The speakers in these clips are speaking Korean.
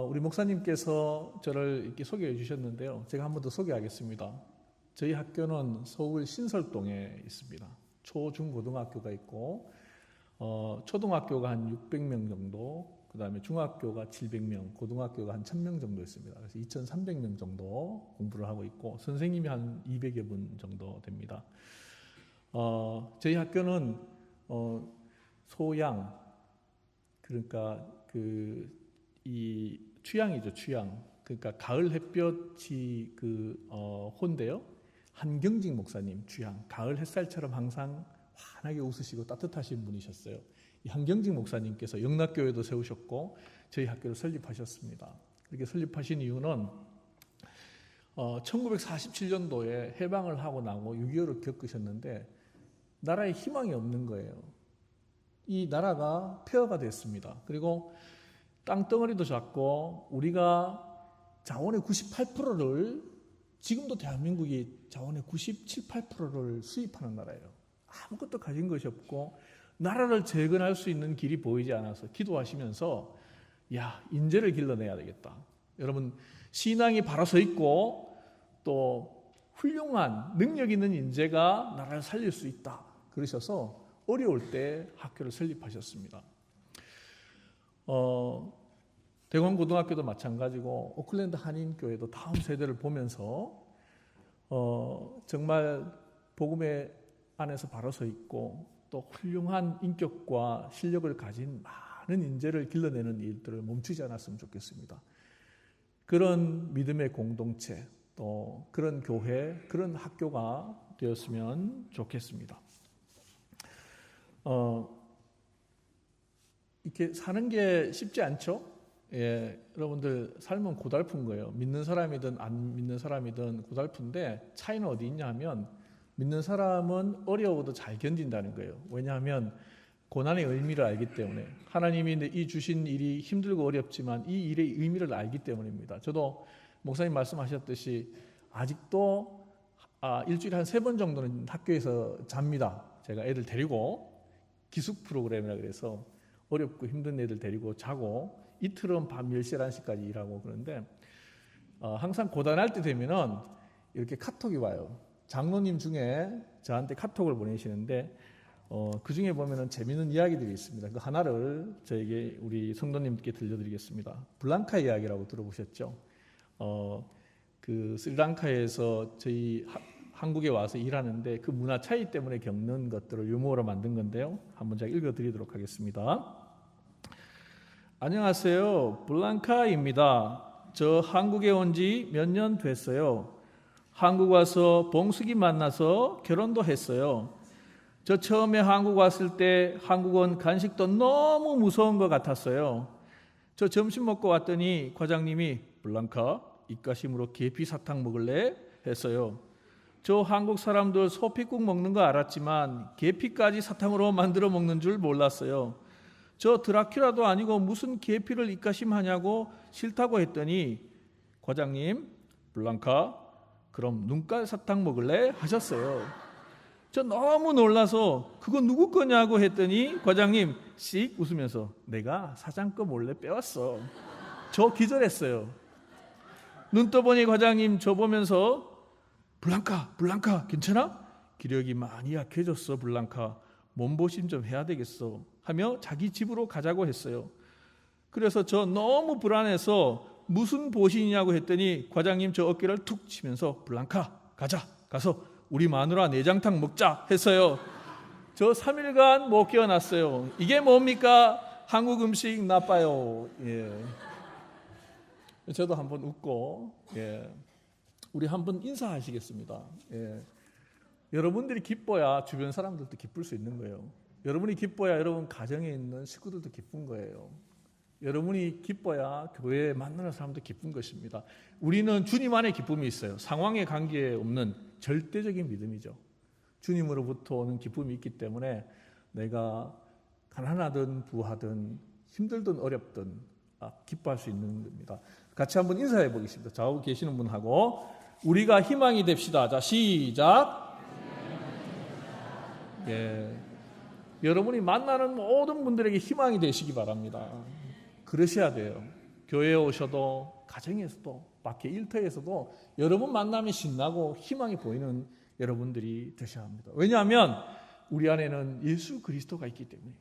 우리 목사님께서 저를 이렇게 소개해 주셨는데요. 제가 한 번 더 소개하겠습니다. 저희 학교는 서울 신설동에 있습니다. 초, 중, 고등학교가 있고 초등학교가 한 600명 정도, 그 다음에 중학교가 700명, 고등학교가 한 1000명 정도 있습니다. 그래서 2300명 정도 공부를 하고 있고 선생님이 한 200여 분 정도 됩니다. 저희 학교는 소양, 그러니까 이 취향이죠, 취향. 그러니까 가을 햇볕이 혼데요. 한경직 목사님 취향. 가을 햇살처럼 항상 환하게 웃으시고 따뜻하신 분이셨어요. 이 한경직 목사님께서 영락교회도 세우셨고 저희 학교를 설립하셨습니다. 이렇게 설립하신 이유는 1947년도에 해방을 하고 나고 6.25를 겪으셨는데 나라에 희망이 없는 거예요. 이 나라가 폐허가 됐습니다. 그리고 땅덩어리도 작고 우리가 자원의 98%를 지금도 대한민국이 자원의 97, 8%를 수입하는 나라예요. 아무것도 가진 것이 없고 나라를 재건할 수 있는 길이 보이지 않아서 기도하시면서 인재를 길러내야 되겠다. 여러분 신앙이 바로 서 있고 또 훌륭한 능력 있는 인재가 나라를 살릴 수 있다. 그러셔서 어려울 때 학교를 설립하셨습니다. 대광고등학교도 마찬가지고 오클랜드 한인교회도 다음 세대를 보면서 정말 복음의 안에서 바로 서 있고 또 훌륭한 인격과 실력을 가진 많은 인재를 길러내는 일들을 멈추지 않았으면 좋겠습니다. 그런 믿음의 공동체, 또 그런 교회, 그런 학교가 되었으면 좋겠습니다. 이렇게 사는 게 쉽지 않죠? 여러분들 삶은 고달픈 거예요. 믿는 사람이든 안 믿는 사람이든 고달픈데 차이는 어디 있냐 하면 믿는 사람은 어려워도 잘 견딘다는 거예요. 왜냐하면 고난의 의미를 알기 때문에 하나님이 이 주신 일이 힘들고 어렵지만 이 일의 의미를 알기 때문입니다. 저도 목사님 말씀하셨듯이 아직도 일주일에 한 3번 정도는 학교에서 잡니다. 제가 애들 데리고 기숙 프로그램이라 그래서 어렵고 힘든 애들 데리고 자고 이틀은 밤 10시, 11시까지 일하고 그러는데 항상 고단할 때 되면은 이렇게 카톡이 와요. 장로님 중에 저한테 카톡을 보내시는데 그 중에 보면은 재미있는 이야기들이 있습니다. 그 하나를 저에게 우리 성도님께 들려드리겠습니다. 블랑카 이야기라고 들어보셨죠? 그 스리랑카에서 저희 한국에 와서 일하는데 그 문화 차이 때문에 겪는 것들을 유머로 만든 건데요. 한번 제가 읽어드리도록 하겠습니다. 안녕하세요. 블랑카입니다. 저 한국에 온 지 몇 년 됐어요. 한국 와서 봉숙이 만나서 결혼도 했어요. 저 처음에 한국 왔을 때 한국은 간식도 너무 무서운 것 같았어요. 저 점심 먹고 왔더니 과장님이 블랑카 입가심으로 계피 사탕 먹을래? 했어요. 저 한국 사람들 소피국 먹는 거 알았지만 계피까지 사탕으로 만들어 먹는 줄 몰랐어요. 저 드라큘라도 아니고 무슨 계피를 입가심하냐고 싫다고 했더니 과장님 블랑카 그럼 눈깔 사탕 먹을래? 하셨어요. 저 너무 놀라서 그거 누구 거냐고 했더니 과장님 씩 웃으면서 내가 사장 거 몰래 빼왔어. 저 기절했어요. 눈 떠보니 과장님 저 보면서 블랑카 괜찮아? 기력이 많이 약해졌어 블랑카. 몸보신 좀 해야 되겠어 하며 자기 집으로 가자고 했어요. 그래서 저 너무 불안해서 무슨 보신이냐고 했더니 과장님 저 어깨를 툭 치면서 블랑카 가자 가서 우리 마누라 내장탕 먹자 했어요. 저 3일간 못 깨어났어요. 이게 뭡니까? 한국 음식 나빠요. 저도 한번 웃고 우리 한번 인사하시겠습니다. 여러분들이 기뻐야 주변 사람들도 기쁠 수 있는 거예요. 여러분이 기뻐야 여러분 가정에 있는 식구들도 기쁜 거예요. 여러분이 기뻐야 교회에 만나는 사람도 기쁜 것입니다. 우리는 주님 안에 기쁨이 있어요. 상황에 관계 없는 절대적인 믿음이죠. 주님으로부터 오는 기쁨이 있기 때문에 내가 가난하든 부하든 힘들든 어렵든 기뻐할 수 있는 겁니다. 같이 한번 인사해 보겠습니다. 좌우 계시는 분하고 우리가 희망이 됩시다. 자, 시작. 여러분이 만나는 모든 분들에게 희망이 되시기 바랍니다. 그러셔야 돼요. 교회에 오셔도 가정에서도 밖에 일터에서도 여러분 만나면 신나고 희망이 보이는 여러분들이 되셔야 합니다. 왜냐하면 우리 안에는 예수 그리스도가 있기 때문에,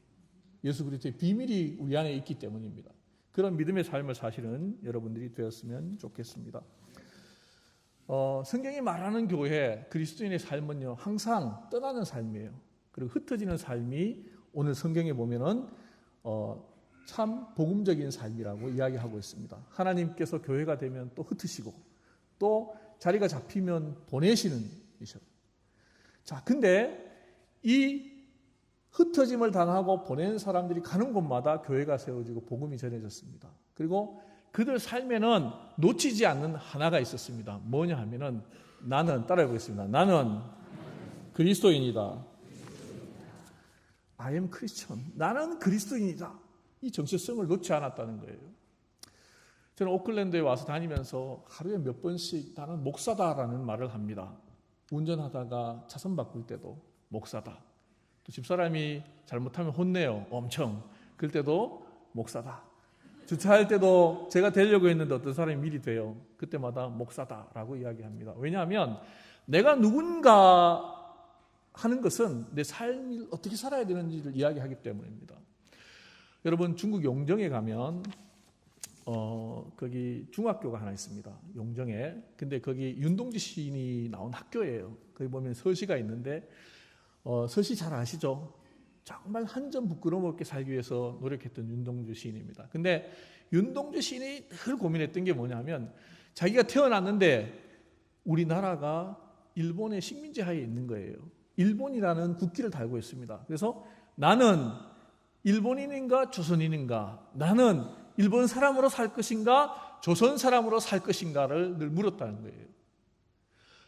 예수 그리스도의 비밀이 우리 안에 있기 때문입니다. 그런 믿음의 삶을 사시는 여러분들이 되었으면 좋겠습니다. 성경이 말하는 교회, 그리스도인의 삶은요, 항상 떠나는 삶이에요. 그리고 흩어지는 삶이 오늘 성경에 보면은 참 복음적인 삶이라고 이야기하고 있습니다. 하나님께서 교회가 되면 또 흩으시고 또 자리가 잡히면 보내시는 이셔. 자, 근데 이 흩어짐을 당하고 보낸 사람들이 가는 곳마다 교회가 세워지고 복음이 전해졌습니다. 그리고 그들 삶에는 놓치지 않는 하나가 있었습니다. 뭐냐 하면은 나는, 따라해 보겠습니다. 나는 그리스도인이다. I am Christian. 나는 그리스도인이다. 이 정체성을 놓지 않았다는 거예요. 저는 오클랜드에 와서 다니면서 하루에 몇 번씩 나는 목사다라는 말을 합니다. 운전하다가 차선 바꿀 때도 목사다. 또 집사람이 잘못하면 혼내요. 엄청. 그럴 때도 목사다. 주차할 때도 제가 되려고 했는데 어떤 사람이 미리 돼요. 그때마다 목사다라고 이야기합니다. 왜냐하면 내가 누군가 하는 것은 내 삶을 어떻게 살아야 되는지를 이야기하기 때문입니다. 여러분, 중국 용정에 가면 거기 중학교가 하나 있습니다. 용정에. 근데 거기 윤동주 시인이 나온 학교예요. 거기 보면 서시가 있는데 서시 잘 아시죠? 정말 한 점 부끄러움 없게 살기 위해서 노력했던 윤동주 시인입니다. 근데 윤동주 시인이 늘 고민했던 게 뭐냐면 자기가 태어났는데 우리나라가 일본의 식민지 하에 있는 거예요. 일본이라는 국기를 달고 있습니다. 그래서 나는 일본인인가 조선인인가, 나는 일본 사람으로 살 것인가 조선 사람으로 살 것인가를 늘 물었다는 거예요.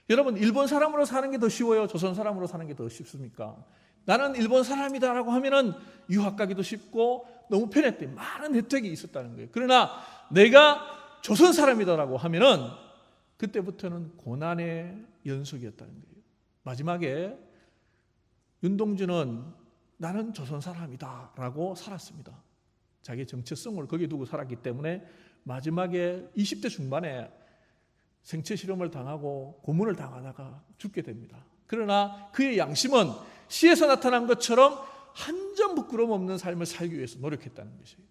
여러분, 일본 사람으로 사는 게 더 쉬워요? 조선 사람으로 사는 게 더 쉽습니까? 나는 일본 사람이다라고 하면은 유학 가기도 쉽고 너무 편했대. 많은 혜택이 있었다는 거예요. 그러나 내가 조선 사람이다라고 하면은 그때부터는 고난의 연속이었다는 거예요. 마지막에 윤동주는 나는 조선 사람이다라고 살았습니다. 자기의 정체성을 거기에 두고 살았기 때문에 마지막에 20대 중반에 생체 실험을 당하고 고문을 당하다가 죽게 됩니다. 그러나 그의 양심은 시에서 나타난 것처럼 한 점 부끄러움 없는 삶을 살기 위해서 노력했다는 것이에요.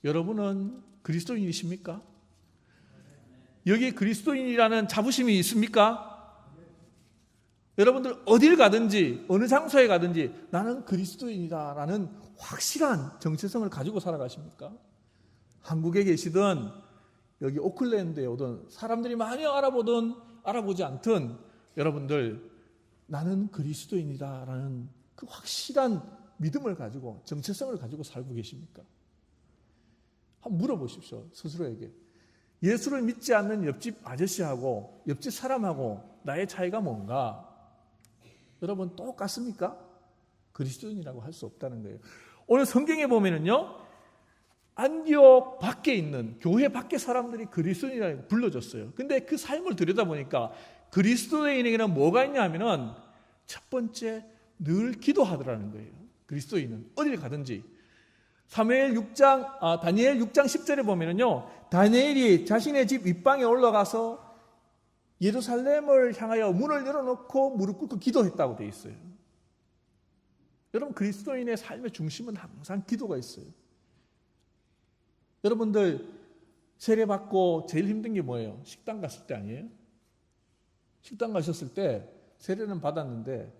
여러분은 그리스도인이십니까? 여기에 그리스도인이라는 자부심이 있습니까? 여러분들 어딜 가든지 어느 장소에 가든지 나는 그리스도인이다라는 확실한 정체성을 가지고 살아가십니까? 한국에 계시든 여기 오클랜드에 오든 사람들이 많이 알아보든 알아보지 않든 여러분들 나는 그리스도인이다라는 그 확실한 믿음을 가지고 정체성을 가지고 살고 계십니까? 한번 물어보십시오. 스스로에게. 예수를 믿지 않는 옆집 아저씨하고 옆집 사람하고 나의 차이가 뭔가? 여러분 똑같습니까? 그리스도인이라고 할 수 없다는 거예요. 오늘 성경에 보면은요, 안디옥 밖에 있는 교회 밖에 사람들이 그리스도인이라고 불러줬어요. 근데 그 삶을 들여다보니까 그리스도인에게는 뭐가 있냐 하면은 첫 번째 늘 기도하더라는 거예요. 그리스도인은 어딜 가든지. 다니엘 6장 10절에 보면은요, 다니엘이 자신의 집 윗방에 올라가서 예루살렘을 향하여 문을 열어놓고 무릎 꿇고 기도했다고 되어 있어요. 여러분, 그리스도인의 삶의 중심은 항상 기도가 있어요. 여러분들 세례 받고 제일 힘든 게 뭐예요? 식당 갔을 때 아니에요? 식당 가셨을 때 세례는 받았는데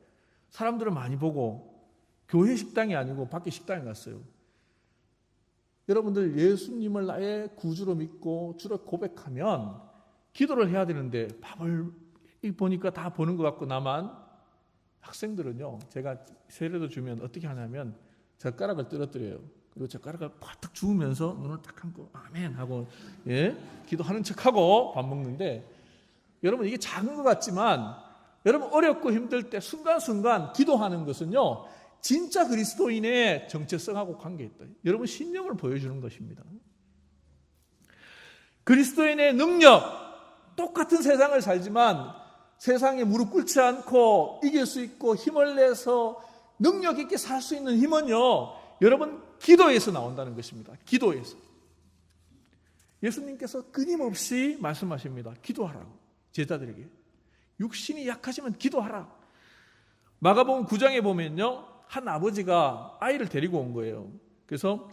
사람들을 많이 보고 교회 식당이 아니고 밖에 식당에 갔어요. 여러분들 예수님을 나의 구주로 믿고 주로 고백하면 기도를 해야 되는데 밥을 보니까 다 보는 것 같고 나만. 학생들은요, 제가 세례도 주면 어떻게 하냐면 젓가락을 떨어뜨려요. 그리고 젓가락을 팍 주우면서 눈을 딱 감고 아멘 하고 기도하는 척하고 밥 먹는데, 여러분 이게 작은 것 같지만 여러분 어렵고 힘들 때 순간순간 기도하는 것은요 진짜 그리스도인의 정체성하고 관계있다. 여러분 신념을 보여주는 것입니다. 그리스도인의 능력, 똑같은 세상을 살지만 세상에 무릎 꿇지 않고 이길 수 있고 힘을 내서 능력 있게 살 수 있는 힘은요 여러분 기도에서 나온다는 것입니다. 기도에서. 예수님께서 끊임없이 말씀하십니다. 기도하라고. 제자들에게. 육신이 약하지만 기도하라. 마가복음 9장에 보면요, 한 아버지가 아이를 데리고 온 거예요. 그래서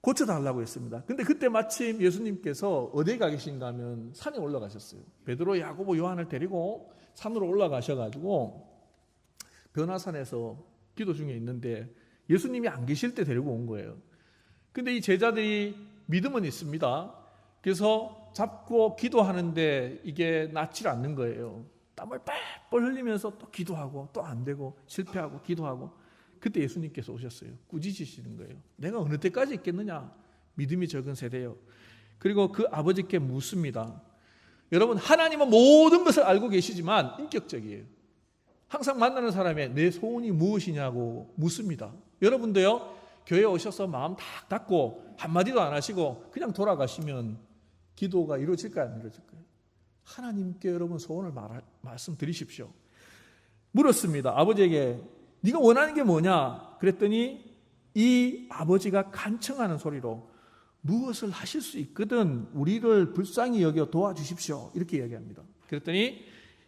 고쳐달라고 했습니다. 근데 그때 마침 예수님께서 어디에 가 계신가 하면 산에 올라가셨어요. 베드로, 야고보, 요한을 데리고 산으로 올라가셔가지고 변화산에서 기도 중에 있는데 예수님이 안 계실 때 데리고 온 거예요. 근데 이 제자들이 믿음은 있습니다. 그래서 잡고 기도하는데 이게 낫지 않는 거예요. 땀을 뻘뻘 흘리면서 또 기도하고 또 안 되고 실패하고 기도하고. 그때 예수님께서 오셨어요. 꾸짖으시는 거예요. 내가 어느 때까지 있겠느냐? 믿음이 적은 세대요. 그리고 그 아버지께 묻습니다. 여러분, 하나님은 모든 것을 알고 계시지만 인격적이에요. 항상 만나는 사람의 내 소원이 무엇이냐고 묻습니다. 여러분도요, 교회에 오셔서 마음 탁 닫고 한마디도 안 하시고 그냥 돌아가시면 기도가 이루어질까요? 안 이루어질까요? 하나님께 여러분 소원을 말씀드리십시오. 물었습니다. 아버지에게 네가 원하는 게 뭐냐? 그랬더니 이 아버지가 간청하는 소리로 무엇을 하실 수 있거든 우리를 불쌍히 여겨 도와주십시오. 이렇게 이야기합니다. 그랬더니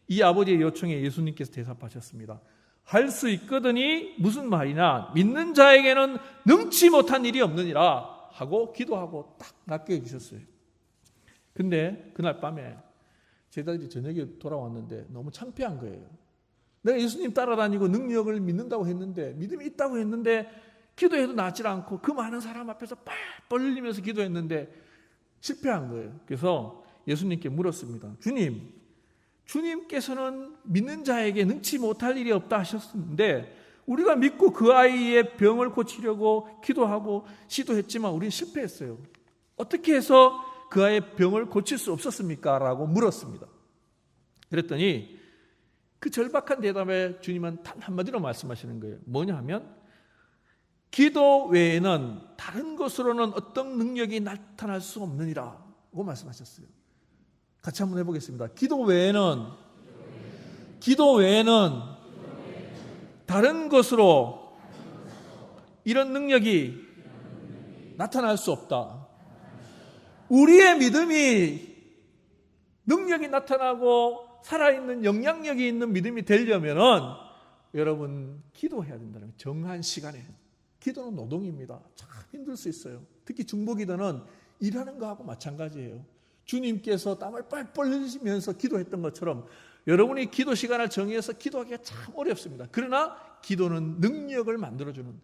이 아버지의 요청에 예수님께서 대답하셨습니다. 할 수 있거든이 무슨 말이냐? 믿는 자에게는 능치 못한 일이 없느니라 하고 기도하고 딱 낫게 해주셨어요. 근데 그날 밤에 제자들이 저녁에 돌아왔는데 너무 창피한 거예요. 내가 예수님 따라다니고 능력을 믿는다고 했는데, 믿음이 있다고 했는데 기도해도 낫지 않고 그 많은 사람 앞에서 뻘뻘 흘리면서 기도했는데 실패한 거예요. 그래서 예수님께 물었습니다. 주님께서는 믿는 자에게 능치 못할 일이 없다 하셨는데 우리가 믿고 그 아이의 병을 고치려고 기도하고 시도했지만 우리는 실패했어요. 어떻게 해서 그 아이의 병을 고칠 수 없었습니까? 라고 물었습니다. 그랬더니 그 절박한 대답에 주님은 단 한마디로 말씀하시는 거예요. 뭐냐 하면 기도 외에는 다른 것으로는 어떤 능력이 나타날 수 없느니라 고 말씀하셨어요. 같이 한번 해보겠습니다. 기도 외에는 다른 것으로 이런 능력이 나타날 수 없다. 우리의 믿음이 능력이 나타나고 살아있는 영향력이 있는 믿음이 되려면은 여러분 기도해야 된다는 거예요. 정한 시간에. 기도는 노동입니다. 참 힘들 수 있어요. 특히 중보기도는 일하는 거하고 마찬가지예요. 주님께서 땀을 뻘뻘 흘리시면서 기도했던 것처럼 여러분이 기도 시간을 정해서 기도하기가 참 어렵습니다. 그러나 기도는 능력을 만들어주는,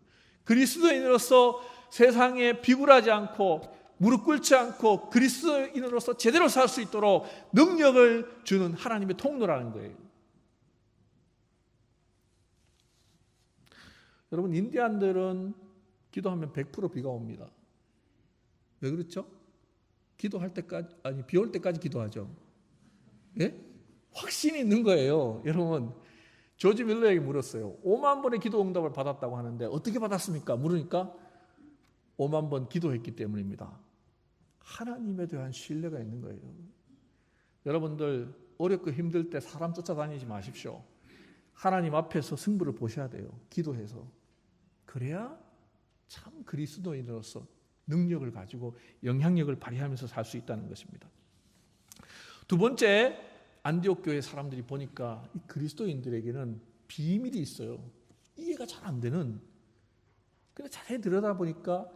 그리스도인으로서 세상에 비굴하지 않고 무릎 꿇지 않고 그리스도인으로서 제대로 살 수 있도록 능력을 주는 하나님의 통로라는 거예요. 여러분, 인디안들은 기도하면 100% 비가 옵니다. 왜 그렇죠? 기도할 때까지, 아니, 비 올 때까지 기도하죠. 예? 확신이 있는 거예요. 여러분, 조지 밀러에게 물었어요. 5만 번의 기도 응답을 받았다고 하는데 어떻게 받았습니까? 물으니까 5만 번 기도했기 때문입니다. 하나님에 대한 신뢰가 있는 거예요. 여러분들 어렵고 힘들 때 사람 쫓아다니지 마십시오. 하나님 앞에서 승부를 보셔야 돼요. 기도해서. 그래야 참 그리스도인으로서 능력을 가지고 영향력을 발휘하면서 살 수 있다는 것입니다. 두 번째, 안디옥 교회 사람들이 보니까 이 그리스도인들에게는 비밀이 있어요. 이해가 잘 안 되는. 근데 자세히 들여다보니까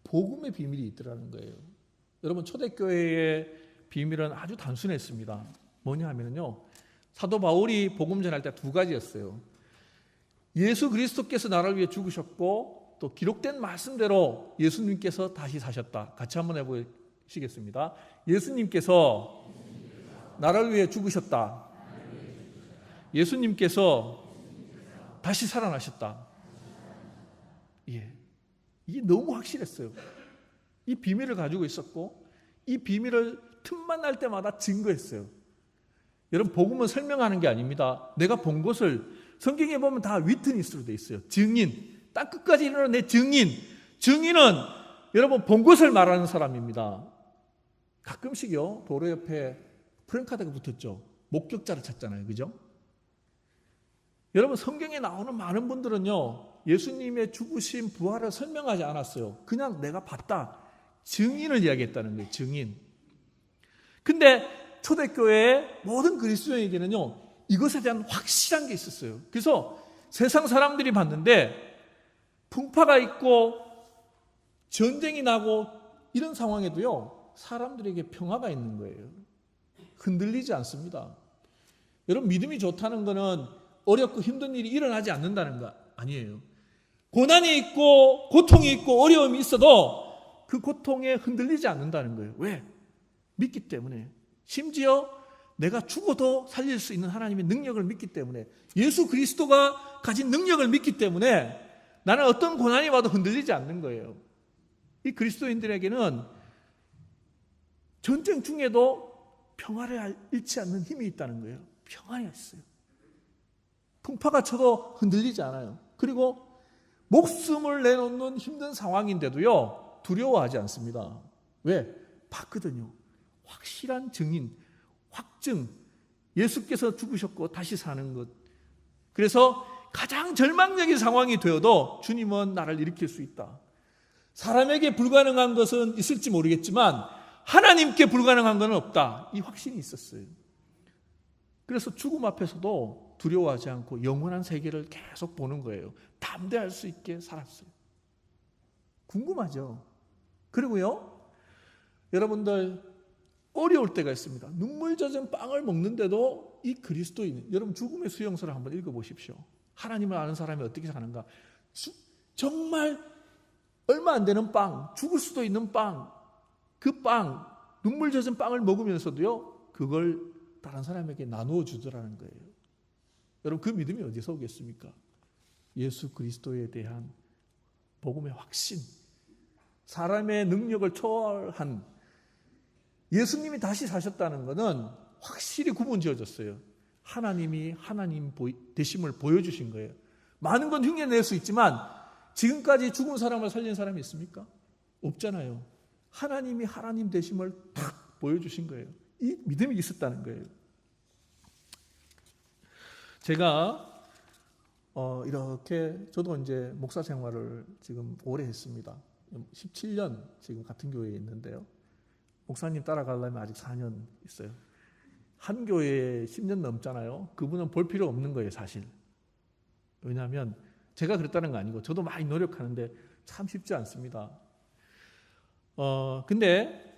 복음의 비밀이 있더라는 거예요. 여러분, 초대교회의 비밀은 아주 단순했습니다. 뭐냐 하면요, 사도 바울이 복음 전할 때 두 가지였어요. 예수 그리스도께서 나를 위해 죽으셨고 또 기록된 말씀대로 예수님께서 다시 사셨다. 같이 한번 해보시겠습니다. 예수님께서 나를 위해 죽으셨다. 예수님께서 다시 살아나셨다. 예, 이게 너무 확실했어요. 이 비밀을 가지고 있었고 이 비밀을 틈만 날 때마다 증거했어요. 여러분, 복음은 설명하는 게 아닙니다. 내가 본 것을 성경에 보면 다 위트니스로 돼 있어요. 증인, 땅 끝까지 이르는 내 증인. 증인은 여러분 본 것을 말하는 사람입니다. 가끔씩요, 도로 옆에 프랭카드가 붙었죠. 목격자를 찾잖아요. 그죠? 여러분, 성경에 나오는 많은 분들은요, 예수님의 죽으심, 부활을 설명하지 않았어요. 그냥 내가 봤다, 증인을 이야기했다는 거예요. 증인. 근데 초대교회의 모든 그리스도인에게는요, 이것에 대한 확실한 게 있었어요. 그래서 세상 사람들이 봤는데 풍파가 있고 전쟁이 나고 이런 상황에도요, 사람들에게 평화가 있는 거예요. 흔들리지 않습니다. 여러분, 믿음이 좋다는 것은 어렵고 힘든 일이 일어나지 않는다는 거 아니에요. 고난이 있고 고통이 있고 어려움이 있어도 그 고통에 흔들리지 않는다는 거예요. 왜? 믿기 때문에. 심지어 내가 죽어도 살릴 수 있는 하나님의 능력을 믿기 때문에, 예수 그리스도가 가진 능력을 믿기 때문에 나는 어떤 고난이 와도 흔들리지 않는 거예요. 이 그리스도인들에게는 전쟁 중에도 평화를 잃지 않는 힘이 있다는 거예요. 평안이 있어요. 풍파가 쳐도 흔들리지 않아요. 그리고 목숨을 내놓는 힘든 상황인데도요, 두려워하지 않습니다. 왜? 봤거든요. 확실한 증인, 확증, 예수께서 죽으셨고 다시 사는 것. 그래서 가장 절망적인 상황이 되어도 주님은 나를 일으킬 수 있다. 사람에게 불가능한 것은 있을지 모르겠지만 하나님께 불가능한 것은 없다. 이 확신이 있었어요. 그래서 죽음 앞에서도 두려워하지 않고 영원한 세계를 계속 보는 거예요. 담대할 수 있게 살았어요. 궁금하죠? 그리고요, 여러분들 어려울 때가 있습니다. 눈물 젖은 빵을 먹는데도 이 그리스도인, 여러분 죽음의 수용소를 한번 읽어보십시오. 하나님을 아는 사람이 어떻게 사는가. 정말 얼마 안 되는 빵, 죽을 수도 있는 빵, 그 빵, 눈물 젖은 빵을 먹으면서도요, 그걸 다른 사람에게 나누어 주더라는 거예요. 여러분, 그 믿음이 어디서 오겠습니까? 예수 그리스도에 대한 복음의 확신, 사람의 능력을 초월한 예수님이 다시 사셨다는 것은 확실히 구분지어졌어요. 하나님이 하나님 되심을 보여주신 거예요. 많은 건 흉내낼 수 있지만 지금까지 죽은 사람을 살린 사람이 있습니까? 없잖아요. 하나님이 하나님 되심을 탁 보여주신 거예요. 이 믿음이 있었다는 거예요. 제가 이렇게 저도 이제 목사 생활을 지금 오래 했습니다. 17년 지금 같은 교회에 있는데요. 목사님 따라가려면 아직 4년 있어요. 한 교회에 10년 넘잖아요. 그분은 볼 필요 없는 거예요, 사실. 왜냐하면 제가 그랬다는 거 아니고 저도 많이 노력하는데 참 쉽지 않습니다. 근데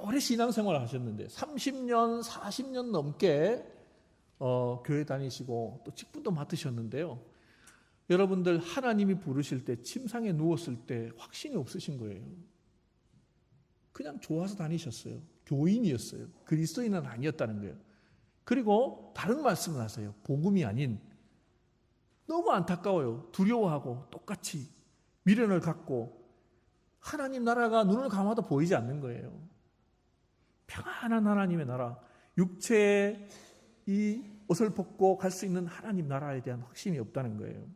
오래 신앙생활을 하셨는데 30년, 40년 넘게 교회 다니시고 또 직분도 맡으셨는데요. 여러분들 하나님이 부르실 때 침상에 누웠을 때 확신이 없으신 거예요. 그냥 좋아서 다니셨어요. 교인이었어요. 그리스도인은 아니었다는 거예요. 그리고 다른 말씀을 하세요. 복음이 아닌, 너무 안타까워요. 두려워하고 똑같이 미련을 갖고 하나님 나라가 눈을 감아도 보이지 않는 거예요. 평안한 하나님의 나라, 육체의 이 옷을 벗고 갈 수 있는 하나님 나라에 대한 확신이 없다는 거예요.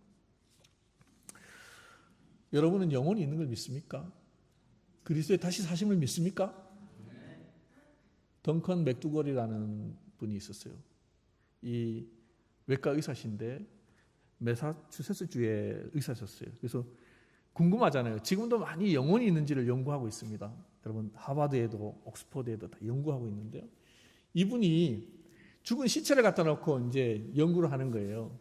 여러분은 영원히 있는 걸 믿습니까? 그리스도의 다시 사심을 믿습니까? 덩컨 맥두걸이라는 분이 있었어요. 이 외과 의사신데 매사추세츠주의 의사셨어요. 그래서 궁금하잖아요. 지금도 많이 영혼이 있는지를 연구하고 있습니다. 여러분 하버드에도 옥스퍼드에도 다 연구하고 있는데요. 이분이 죽은 시체를 갖다 놓고 이제 연구를 하는 거예요.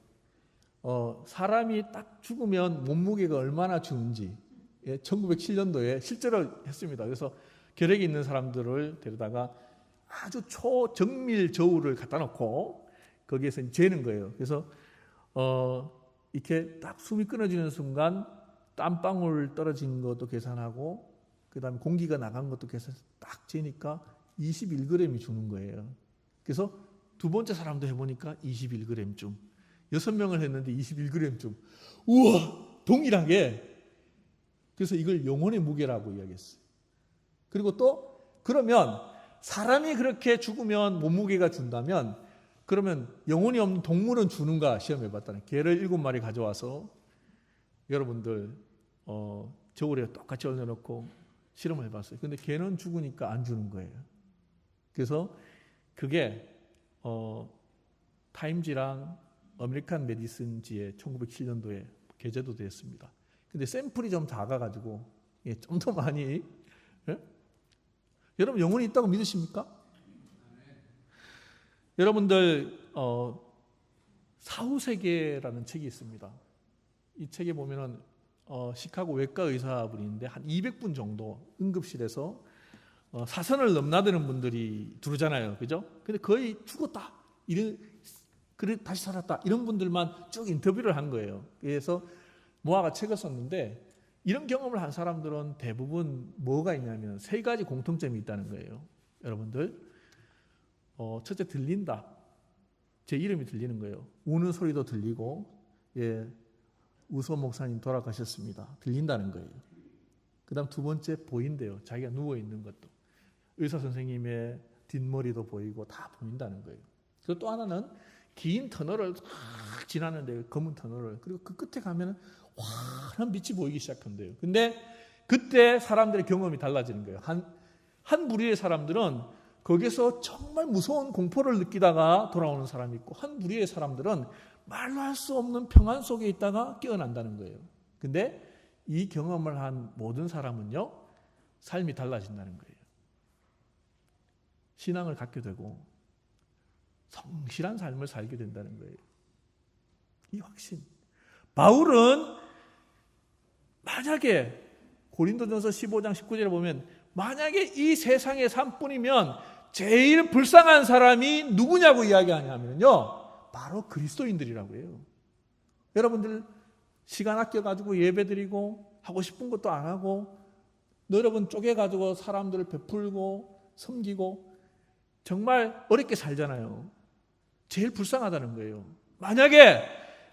사람이 딱 죽으면 몸무게가 얼마나 주는지 1907년도에 실제로 했습니다. 그래서 결핵이 있는 사람들을 데려다가 아주 초정밀 저울을 갖다 놓고 거기에서 재는 거예요. 그래서 이렇게 딱 숨이 끊어지는 순간 땀방울 떨어진 것도 계산하고 그다음에 공기가 나간 것도 계산해서 딱 재니까 21g이 주는 거예요. 그래서 두 번째 사람도 해보니까 21g쯤, 6명을 했는데 21g쯤. 우와, 동일하게. 그래서 이걸 영혼의 무게라고 이야기했어요. 그리고 또 그러면 사람이 그렇게 죽으면 몸무게가 준다면 그러면 영혼이 없는 동물은 주는가 시험해봤다는. 개를 7마리 가져와서 여러분들 저울에 똑같이 올려놓고 실험을 해봤어요. 근데 개는 죽으니까 안 주는 거예요. 그래서 그게 타임지랑 아메리칸 메디슨지에 1907년도에 게재도 됐습니다. 근데 샘플이 좀 작아가지고 좀 더 많이 예? 여러분 영혼이 있다고 믿으십니까? 여러분들 사후세계라는 책이 있습니다. 이 책에 보면은 시카고 외과 의사분인데 한 200분 정도 응급실에서 사선을 넘나드는 분들이 들어오잖아요, 그죠? 근데 거의 죽었다, 그래 다시 살았다 이런 분들만 쭉 인터뷰를 한 거예요. 그래서 모아가 책을 썼는데 이런 경험을 한 사람들은 대부분 뭐가 있냐면 세 가지 공통점이 있다는 거예요. 여러분들 첫째 들린다. 제 이름이 들리는 거예요. 우는 소리도 들리고, 예, 우소 목사님 돌아가셨습니다. 들린다는 거예요. 그 다음 두 번째 보인대요. 자기가 누워있는 것도. 의사 선생님의 뒷머리도 보이고 다 보인다는 거예요. 그리고 또 하나는 긴 터널을 쫙 지나는데 검은 터널을. 그리고 그 끝에 가면 환한 빛이 보이기 시작한대요. 근데 그때 사람들의 경험이 달라지는 거예요. 한 무리의 사람들은 거기서 정말 무서운 공포를 느끼다가 돌아오는 사람이 있고 한 무리의 사람들은 말로 할 수 없는 평안 속에 있다가 깨어난다는 거예요. 근데 이 경험을 한 모든 사람은요, 삶이 달라진다는 거예요. 신앙을 갖게 되고 성실한 삶을 살게 된다는 거예요. 이 확신. 바울은 만약에 고린도전서 15장 19절에 보면 만약에 이 세상의 삶뿐이면 제일 불쌍한 사람이 누구냐고 이야기하냐면요, 바로 그리스도인들이라고 해요. 여러분들 시간 아껴가지고 예배드리고 하고 싶은 것도 안 하고 여러분 쪼개가지고 사람들을 베풀고 섬기고 정말 어렵게 살잖아요. 제일 불쌍하다는 거예요. 만약에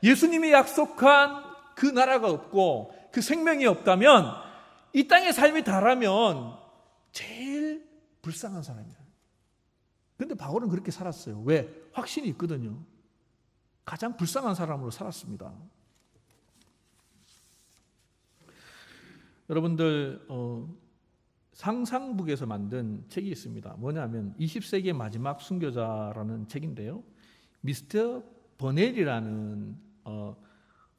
예수님이 약속한 그 나라가 없고 그 생명이 없다면 이 땅의 삶이 다라면 제일 불쌍한 사람이에요. 그런데 바울은 그렇게 살았어요. 왜? 확신이 있거든요. 가장 불쌍한 사람으로 살았습니다. 여러분들 상상북에서 만든 책이 있습니다. 뭐냐면 20세기의 마지막 순교자라는 책인데요. 미스터 버넬이라는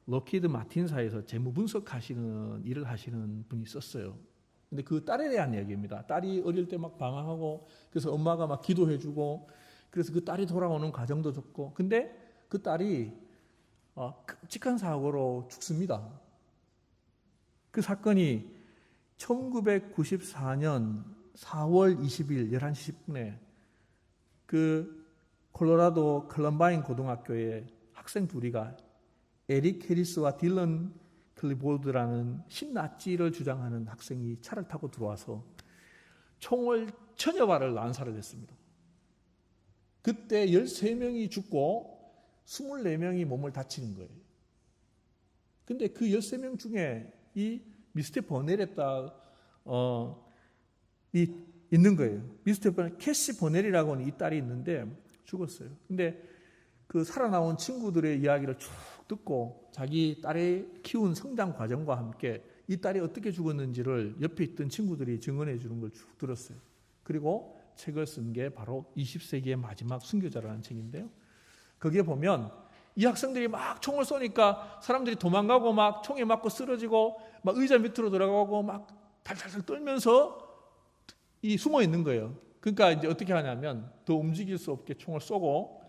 록히드 마틴사에서 재무 분석하시는 일을 하시는 분이 썼어요. 근데 그 딸에 대한 이야기입니다. 딸이 어릴 때 막 방황하고 그래서 엄마가 막 기도해주고 그래서 그 딸이 돌아오는 과정도 적고 근데 그 딸이 끔찍한 사고로 죽습니다. 그 사건이 1994년 4월 20일 11시 10분에 그 콜로라도 컬럼바인 고등학교의 학생 둘이가 에릭 해리스와 딜런 클리보드라는 신나치를 주장하는 학생이 차를 타고 들어와서 총을 1000여 발을 난사를 했습니다. 그때 13명이 죽고 24명이 몸을 다치는 거예요. 근데 그 13명 중에 이 미스터 버넬에 있는 거예요. 미스터 버넬, 캐시 버넬이라고 하는 이 딸이 있는데 죽었어요. 근데 그 살아나온 친구들의 이야기를 쭉 듣고 자기 딸의 키운 성장 과정과 함께 이 딸이 어떻게 죽었는지를 옆에 있던 친구들이 증언해 주는 걸 쭉 들었어요. 그리고 책을 쓴 게 바로 20세기의 마지막 순교자라는 책인데요. 거기에 보면 이 학생들이 막 총을 쏘니까 사람들이 도망가고 막 총에 맞고 쓰러지고 막 의자 밑으로 들어가고 막 달달달 떨면서 숨어 있는 거예요. 그러니까 이제 어떻게 하냐면 더 움직일 수 없게 총을 쏘고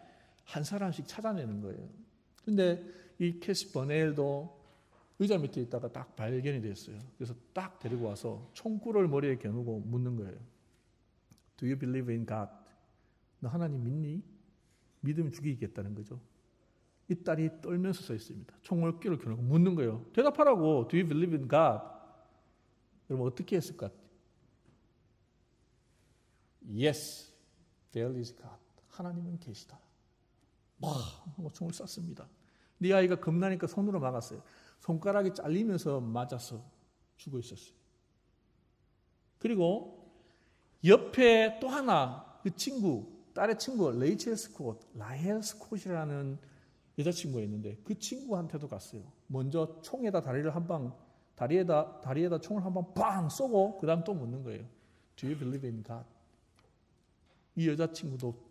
한 사람씩 찾아내는 거예요. 근데 이 캐시 버넬도 의자 밑에 있다가 딱 발견이 됐어요. 그래서 딱 데리고 와서 총구를 머리에 겨누고 묻는 거예요. Do you believe in God? 너 하나님 믿니? 믿으면 죽이겠다는 거죠. 이 딸이 떨면서 써 있습니다. 총을 끼를 겨누고 묻는 거예요. 대답하라고. Do you believe in God? 여러분 어떻게 했을 것 같아요? Yes, there is God. 하나님은 계시다. 막 총을 쐈습니다. 네 아이가 겁나니까 손으로 막았어요. 손가락이 잘리면서 맞아서 죽어 있었어요. 그리고 옆에 또 하나 그 친구, 딸의 친구 레이첼 스콧, 라헬 스콧이라는 여자친구가 있는데 그 친구한테도 갔어요. 먼저 총에다 다리를 한 방, 다리에다 총을 한 방 빵 쏘고 그 다음 또 묻는 거예요. Do you believe in God? 이 여자친구도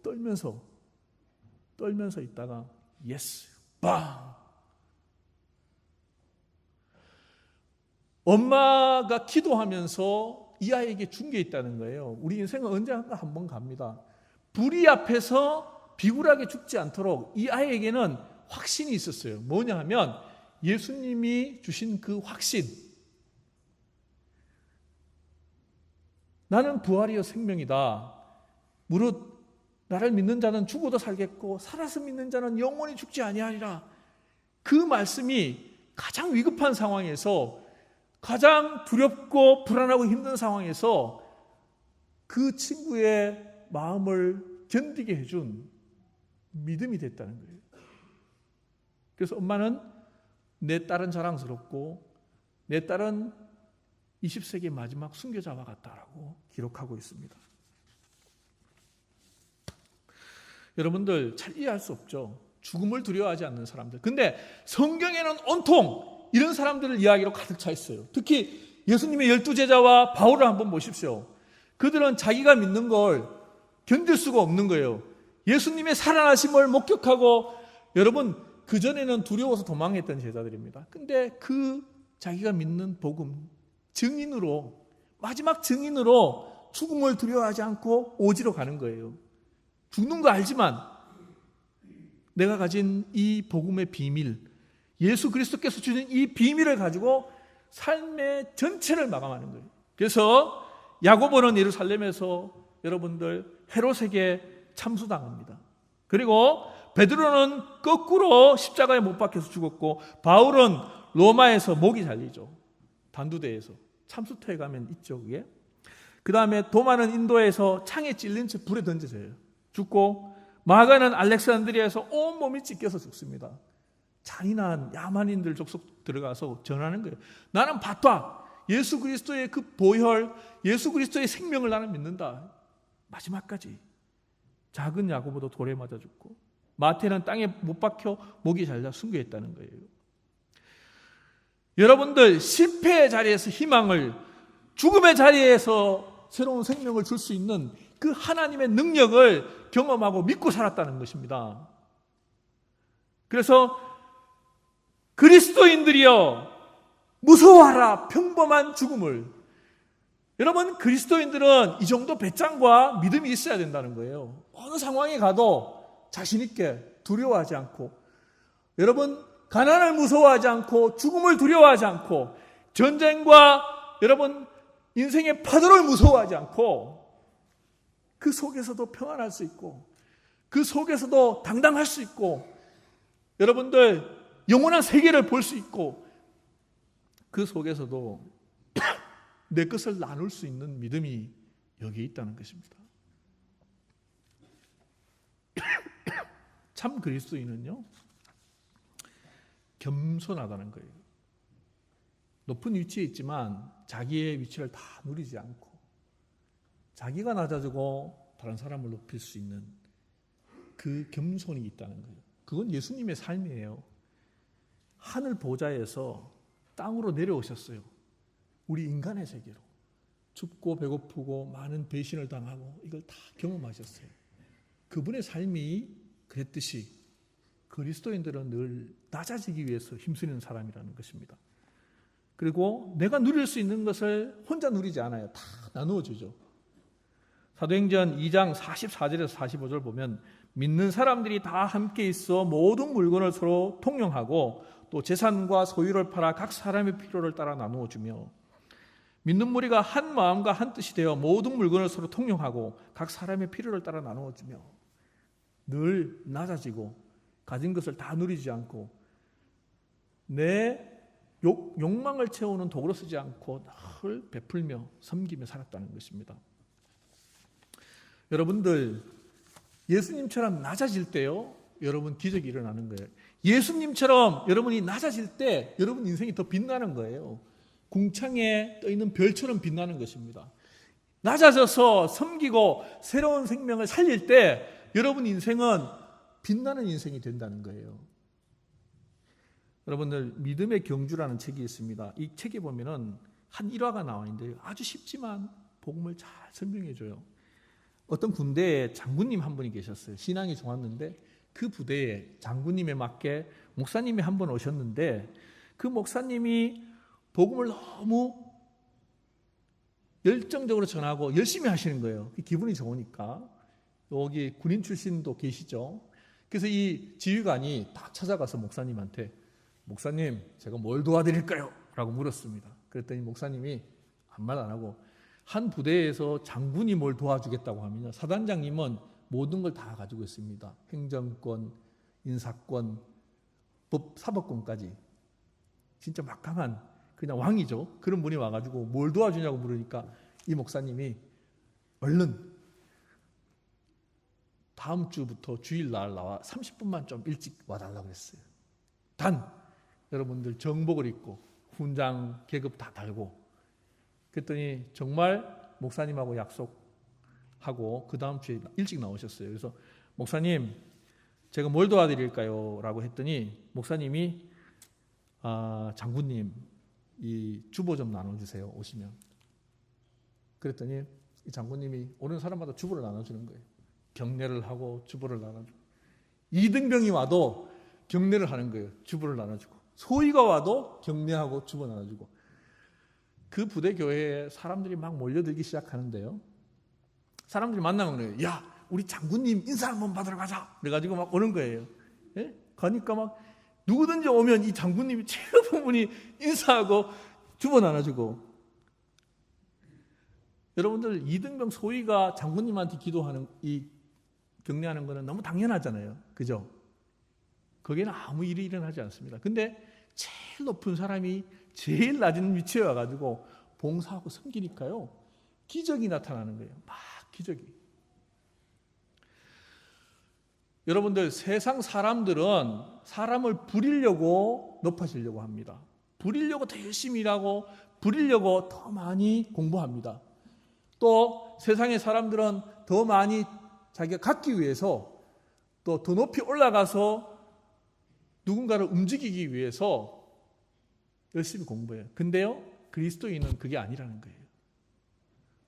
떨면서 있다가 yes, 빵! 엄마가 기도하면서 이 아이에게 준 게 있다는 거예요. 우리 인생은 언젠가 한번 갑니다. 불의 앞에서 비굴하게 죽지 않도록 이 아이에게는 확신이 있었어요. 뭐냐 하면 예수님이 주신 그 확신. 나는 부활이요 생명이다. 무릇 나를 믿는 자는 죽어도 살겠고 살아서 믿는 자는 영원히 죽지 아니하리라. 그 말씀이 가장 위급한 상황에서, 가장 두렵고 불안하고 힘든 상황에서 그 친구의 마음을 견디게 해준 믿음이 됐다는 거예요. 그래서 엄마는 내 딸은 자랑스럽고 내 딸은 20세기 마지막 순교자와 같다라고 기록하고 있습니다. 여러분들 잘 이해할 수 없죠. 죽음을 두려워하지 않는 사람들. 근데 성경에는 온통 이런 사람들을 이야기로 가득 차 있어요. 특히 예수님의 12제자와 바울을 한번 보십시오. 그들은 자기가 믿는 걸 견딜 수가 없는 거예요. 예수님의 살아나심을 목격하고, 여러분 그전에는 두려워서 도망했던 제자들입니다. 근데 그 자기가 믿는 복음 증인으로, 마지막 증인으로 죽음을 두려워하지 않고 오지로 가는 거예요. 죽는 거 알지만 내가 가진 이 복음의 비밀, 예수 그리스도께서 주신 이 비밀을 가지고 삶의 전체를 마감하는 거예요. 그래서 야고보는 예루살렘에서 여러분들 헤롯에게 참수당합니다. 그리고 베드로는 거꾸로 십자가에 못 박혀서 죽었고, 바울은 로마에서 목이 잘리죠. 단두대에서 참수터에 가면 있죠, 그게. 그 다음에 도마는 인도에서 창에 찔린 채 불에 던져져요. 죽고, 마가는 알렉산드리아에서 온몸이 찢겨서 죽습니다. 잔인한 야만인들 족속 들어가서 전하는 거예요. 나는 봤다. 예수 그리스도의 그 보혈, 예수 그리스도의 생명을 나는 믿는다. 마지막까지. 작은 야고보도 돌에 맞아 죽고, 마태는 땅에 못 박혀 목이 잘려 순교했다는 거예요. 여러분들 실패의 자리에서 희망을, 죽음의 자리에서 새로운 생명을 줄 수 있는 그 하나님의 능력을 경험하고 믿고 살았다는 것입니다. 그래서 그리스도인들이여 무서워하라 평범한 죽음을. 여러분 그리스도인들은 이 정도 배짱과 믿음이 있어야 된다는 거예요. 어느 상황에 가도 자신 있게 두려워하지 않고, 여러분 가난을 무서워하지 않고, 죽음을 두려워하지 않고, 전쟁과 여러분 인생의 파도를 무서워하지 않고, 그 속에서도 평안할 수 있고, 그 속에서도 당당할 수 있고, 여러분들 영원한 세계를 볼 수 있고, 그 속에서도 내 것을 나눌 수 있는 믿음이 여기에 있다는 것입니다. 참 그리스도인은요, 겸손하다는 거예요. 높은 위치에 있지만 자기의 위치를 다 누리지 않고, 자기가 낮아지고 다른 사람을 높일 수 있는 그 겸손이 있다는 거예요. 그건 예수님의 삶이에요. 하늘 보좌에서 땅으로 내려오셨어요. 우리 인간의 세계로. 춥고 배고프고 많은 배신을 당하고 이걸 다 경험하셨어요. 그분의 삶이 그랬듯이 그리스도인들은 늘 낮아지기 위해서 힘쓰는 사람이라는 것입니다. 그리고 내가 누릴 수 있는 것을 혼자 누리지 않아요. 다 나누어 주죠. 사도행전 2장 44절에서 45절 보면, 믿는 사람들이 다 함께 있어 모든 물건을 서로 통용하고 또 재산과 소유를 팔아 각 사람의 필요를 따라 나누어 주며, 믿는 무리가 한 마음과 한 뜻이 되어 모든 물건을 서로 통용하고 각 사람의 필요를 따라 나누어 주며, 늘 낮아지고 가진 것을 다 누리지 않고 내 욕망을 채우는 도구로 쓰지 않고 늘 베풀며 섬기며 살았다는 것입니다. 여러분들 예수님처럼 낮아질 때요, 여러분 기적이 일어나는 거예요. 예수님처럼 여러분이 낮아질 때 여러분 인생이 더 빛나는 거예요. 궁창에 떠있는 별처럼 빛나는 것입니다. 낮아져서 섬기고 새로운 생명을 살릴 때 여러분 인생은 빛나는 인생이 된다는 거예요. 여러분들 믿음의 경주라는 책이 있습니다. 이 책에 보면은 한 일화가 나와 있는데 아주 쉽지만 복음을 잘 설명해 줘요. 어떤 군대에 장군님 한 분이 계셨어요. 신앙이 좋았는데 그 부대에 장군님에 맞게 목사님이 한 번 오셨는데, 그 목사님이 복음을 너무 열정적으로 전하고 열심히 하시는 거예요. 기분이 좋으니까. 여기 군인 출신도 계시죠. 그래서 이 지휘관이 다 찾아가서 목사님한테 목사님 제가 뭘 도와드릴까요? 라고 물었습니다. 그랬더니 목사님이 아무 말 안 하고 한 부대에서 장군이 뭘 도와주겠다고 하면요, 사단장님은 모든 걸 다 가지고 있습니다. 행정권, 인사권, 사법권까지. 진짜 막강한 그냥 왕이죠. 그런 분이 와가지고 뭘 도와주냐고 물으니까 이 목사님이 얼른 다음 주부터 주일날 나와 30분만 좀 일찍 와달라고 그랬어요. 단 여러분들 정복을 입고 훈장 계급 다 달고. 그랬더니 정말 목사님하고 약속하고 그 다음 주에 일찍 나오셨어요. 그래서 목사님 제가 뭘 도와드릴까요? 라고 했더니 목사님이 장군님 이 주보 좀 나눠주세요 오시면. 그랬더니 이 장군님이 오는 사람마다 주보를 나눠주는 거예요. 경례를 하고 주보를 나눠주고, 2등병이 와도 경례를 하는 거예요. 주보를 나눠주고, 소위가 와도 경례하고 주보 나눠주고. 그 부대 교회에 사람들이 막 몰려들기 시작하는데요, 사람들이 만나면 그래요. 야 우리 장군님 인사 한번 받으러 가자. 그래가지고 막 오는 거예요. 예? 가니까 막 누구든지 오면 이 장군님이 제일 높은 분이 인사하고 주보 나눠주고. 여러분들 2등병 소위가 장군님한테 기도하는 이 경례하는 거는 너무 당연하잖아요. 그죠? 거기에는 아무 일이 일어나지 않습니다. 근데 제일 높은 사람이 제일 낮은 위치에 와가지고 봉사하고 섬기니까요, 기적이 나타나는 거예요. 막 기적이. 여러분들 세상 사람들은 사람을 부리려고 높아지려고 합니다. 부리려고 더 열심히 일하고 부리려고 더 많이 공부합니다. 또 세상의 사람들은 더 많이 자기가 갖기 위해서 또 더 높이 올라가서 누군가를 움직이기 위해서 열심히 공부해요. 근데요, 그리스도인은 그게 아니라는 거예요.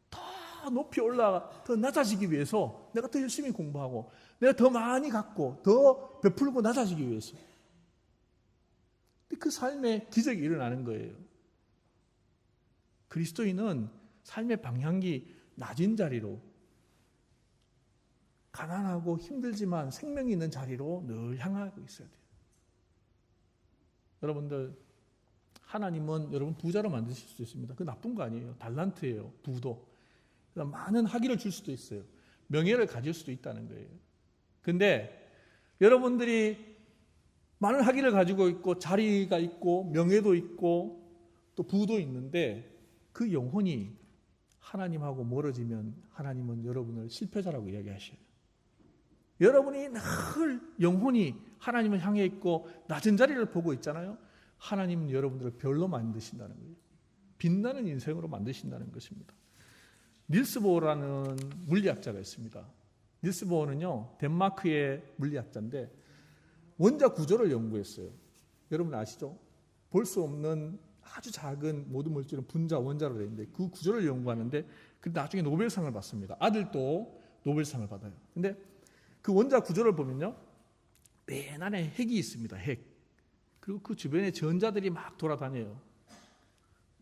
더 높이 올라가, 더 낮아지기 위해서 내가 더 열심히 공부하고 내가 더 많이 갖고 더 베풀고 낮아지기 위해서. 그 삶에 기적이 일어나는 거예요. 그리스도인은 삶의 방향이 낮은 자리로, 가난하고 힘들지만 생명이 있는 자리로 늘 향하고 있어야 돼요. 여러분들, 하나님은 여러분 부자로 만드실 수 있습니다. 그거 나쁜 거 아니에요. 달란트예요. 부도. 많은 학위를 줄 수도 있어요. 명예를 가질 수도 있다는 거예요. 근데 여러분들이 많은 학위를 가지고 있고 자리가 있고 명예도 있고 또 부도 있는데 그 영혼이 하나님하고 멀어지면 하나님은 여러분을 실패자라고 이야기하셔요. 여러분이 늘 영혼이 하나님을 향해 있고 낮은 자리를 보고 있잖아요. 하나님은 여러분들을 별로 만드신다는 거예요. 빛나는 인생으로 만드신다는 것입니다. 닐스 보어라는 물리학자가 있습니다. 닐스 보어는요, 덴마크의 물리학자인데 원자 구조를 연구했어요. 여러분 아시죠? 볼 수 없는 아주 작은 모든 물질은 분자, 원자로 되어 있는데 그 구조를 연구하는데 그 나중에 노벨상을 받습니다. 아들도 노벨상을 받아요. 근데 그 원자 구조를 보면요, 맨 안에 핵이 있습니다. 핵. 그리고 그 주변에 전자들이 막 돌아다녀요.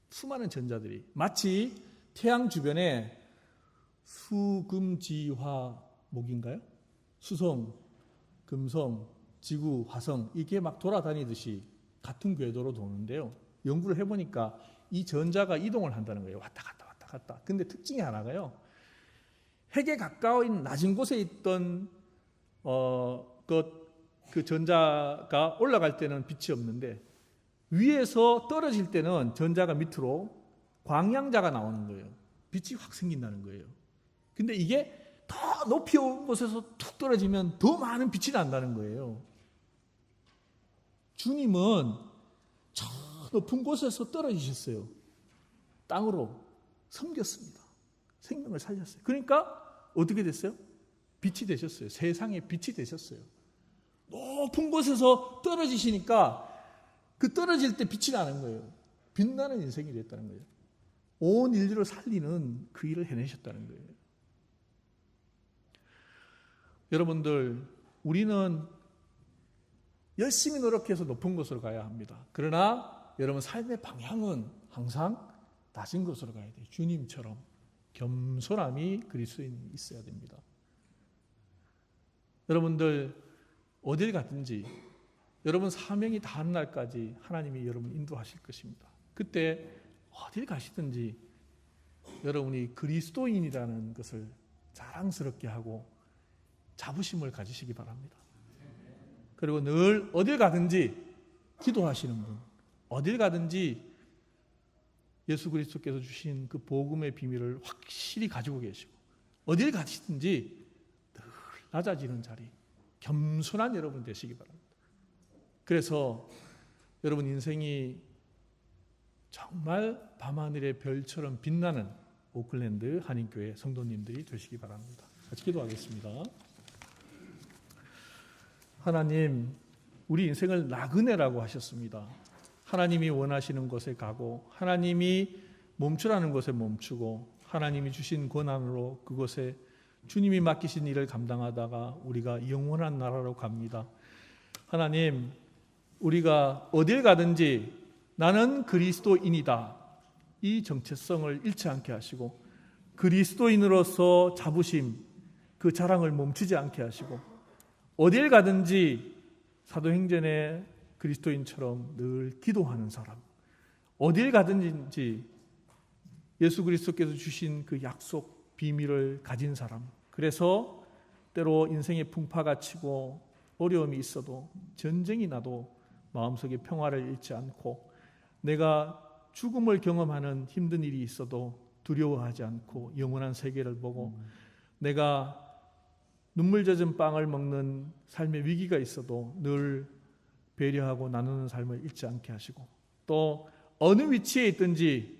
수많은 전자들이. 마치 태양 주변에 수금지화목인가요? 수성, 금성, 지구, 화성 이게 막 돌아다니듯이 같은 궤도로 도는데요. 연구를 해보니까 이 전자가 이동을 한다는 거예요. 왔다 갔다 왔다 갔다. 근데 특징이 하나가요, 핵에 가까운 낮은 곳에 있던 그 전자가 올라갈 때는 빛이 없는데 위에서 떨어질 때는 전자가 밑으로 광양자가 나오는 거예요. 빛이 확 생긴다는 거예요. 근데 이게 더 높이 온 곳에서 툭 떨어지면 더 많은 빛이 난다는 거예요. 주님은 저 높은 곳에서 떨어지셨어요. 땅으로 섬겼습니다. 생명을 살렸어요. 그러니까 어떻게 됐어요? 빛이 되셨어요. 세상에 빛이 되셨어요. 높은 곳에서 떨어지시니까 그 떨어질 때 빛이 나는 거예요. 빛나는 인생이 됐다는 거예요. 온 인류를 살리는 그 일을 해내셨다는 거예요. 여러분들, 우리는 열심히 노력해서 높은 곳으로 가야 합니다. 그러나 여러분 삶의 방향은 항상 낮은 곳으로 가야 돼요. 주님처럼 겸손함이 그리스도인이 있어야 됩니다. 여러분들 어딜 가든지 여러분 사명이 다한 날까지 하나님이 여러분 인도하실 것입니다. 그때 어딜 가시든지 여러분이 그리스도인이라는 것을 자랑스럽게 하고 자부심을 가지시기 바랍니다. 그리고 늘 어딜 가든지 기도하시는 분, 어딜 가든지 예수 그리스도께서 주신 그 복음의 비밀을 확실히 가지고 계시고 어딜 가시든지 늘 낮아지는 자리, 겸손한 여러분 되시기 바랍니다. 그래서 여러분 인생이 정말 밤하늘의 별처럼 빛나는 오클랜드 한인교회 성도님들이 되시기 바랍니다. 같이 기도하겠습니다. 하나님, 우리 인생을 나그네라고 하셨습니다. 하나님이 원하시는 곳에 가고 하나님이 멈추라는 곳에 멈추고 하나님이 주신 권한으로 그곳에 주님이 맡기신 일을 감당하다가 우리가 영원한 나라로 갑니다. 하나님, 우리가 어딜 가든지 나는 그리스도인이다, 이 정체성을 잃지 않게 하시고 그리스도인으로서 자부심, 그 자랑을 멈추지 않게 하시고 어딜 가든지 사도행전의 그리스도인처럼 늘 기도하는 사람, 어딜 가든지 예수 그리스도께서 주신 그 약속 비밀을 가진 사람, 그래서 때로 인생의 풍파가 치고 어려움이 있어도 전쟁이 나도 마음속에 평화를 잃지 않고 내가 죽음을 경험하는 힘든 일이 있어도 두려워하지 않고 영원한 세계를 보고 내가 눈물 젖은 빵을 먹는 삶의 위기가 있어도 늘 배려하고 나누는 삶을 잃지 않게 하시고 또 어느 위치에 있든지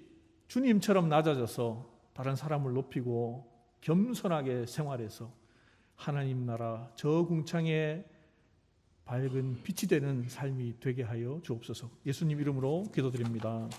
주님처럼 낮아져서 다른 사람을 높이고 겸손하게 생활해서 하나님 나라 저 궁창에 밝은 빛이 되는 삶이 되게 하여 주옵소서. 예수님 이름으로 기도드립니다.